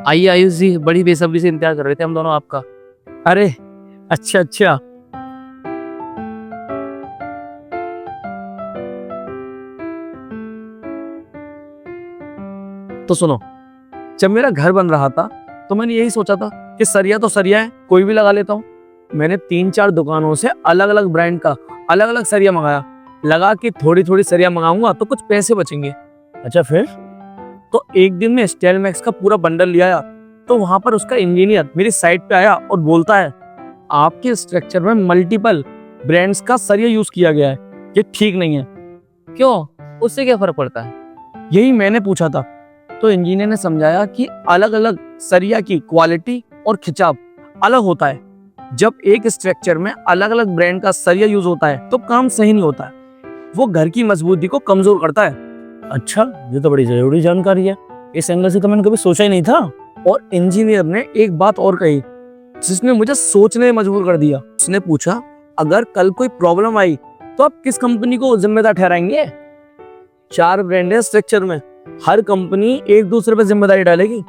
आइए आयुष जी, बड़ी बेसब्री से इंतजार कर रहे थे हम दोनों आपका। अरे अच्छा अच्छा। तो सुनो, जब मेरा घर बन रहा था तो मैंने यही सोचा था कि सरिया तो सरिया है, कोई भी लगा लेता हूँ। मैंने 3-4 दुकानों से अलग अलग ब्रांड का अलग अलग सरिया मंगाया। लगा कि थोड़ी थोड़ी सरिया मंगाऊंगा तो कुछ पैसे बचेंगे। अच्छा फिर? तो एक दिन में स्टाइल मैक्स का पूरा बंडल लिया आया, तो वहां पर उसका इंजीनियर मेरी साइट पे आया और बोलता है, आपके स्ट्रक्चर में मल्टीपल ब्रांड्स का सरिया यूज किया गया है, ये ठीक नहीं है। क्यों, उससे क्या फर्क पड़ता है? यही मैंने पूछा था। तो इंजीनियर ने समझाया कि अलग अलग सरिया की क्वालिटी और खिंचाव अलग होता है। जब एक स्ट्रक्चर में अलग अलग ब्रांड का सरिया यूज होता है तो काम सही नहीं होता है, वो घर की मजबूती को कमजोर करता है। अच्छा, ये तो बड़ी जरूरी जानकारी है, इस एंगल से तो मैंने कभी सोचा ही नहीं था। और इंजीनियर ने एक बात और कही जिसने मुझे सोचने में मजबूर कर दिया। उसने पूछा, अगर कल कोई प्रॉब्लम आई तो आप किस कंपनी को जिम्मेदार ठहराएंगे? 4 ब्रांड है स्ट्रक्चर में, हर कंपनी एक दूसरे पर जिम्मेदारी डालेगी।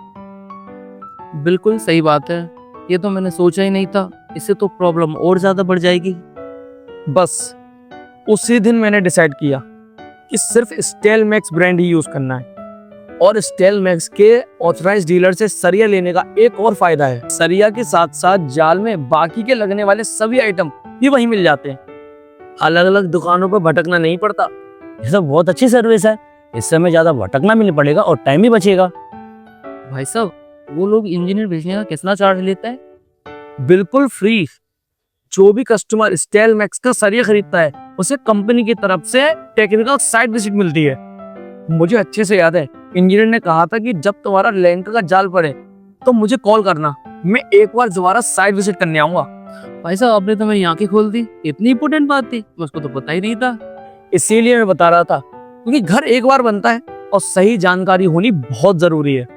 बिल्कुल सही बात है, ये तो मैंने सोचा ही नहीं था। इससे तो प्रॉब्लम और ज्यादा बढ़ जाएगी। बस उसी दिन मैंने डिसाइड किया कि सिर्फ स्टाइल मैक्स ब्रांड ही यूज करना है। और स्टाइल मैक्स के ऑथराइज्ड डीलर से सरिया लेने का एक और फायदा है, सरिया के साथ साथ जाल में बाकी के लगने वाले सभी आइटम भी वहीं मिल जाते हैं। अलग अलग दुकानों पर भटकना नहीं पड़ता। ये तो बहुत अच्छी सर्विस है, इससे हमें ज्यादा भटकना भी नहीं पड़ेगा और टाइम भी बचेगा। भाई साहब, वो लोग इंजीनियर भेजने का कितना चार्ज लेता है? बिल्कुल फ्री। जो भी कस्टमर स्टाइल मैक्स का सरिया खरीदता है उसे कंपनी की तरफ से टेक्निकल साइट विजिट मिलती है। मुझे अच्छे से याद है, इंजीनियर ने कहा था कि जब तुम्हारा लैंटर का जाल पड़े तो मुझे कॉल करना, मैं एक बार दोबारा साइट विजिट करने आऊंगा। भाई साहब, आपने तो मेरी आंखें खोल दी। इतनी इंपॉर्टेंट बात थी, मुझको तो पता ही नहीं था। इसीलिए मैं बता रहा था, क्योंकि घर एक बार बनता है और सही जानकारी होनी बहुत जरूरी है।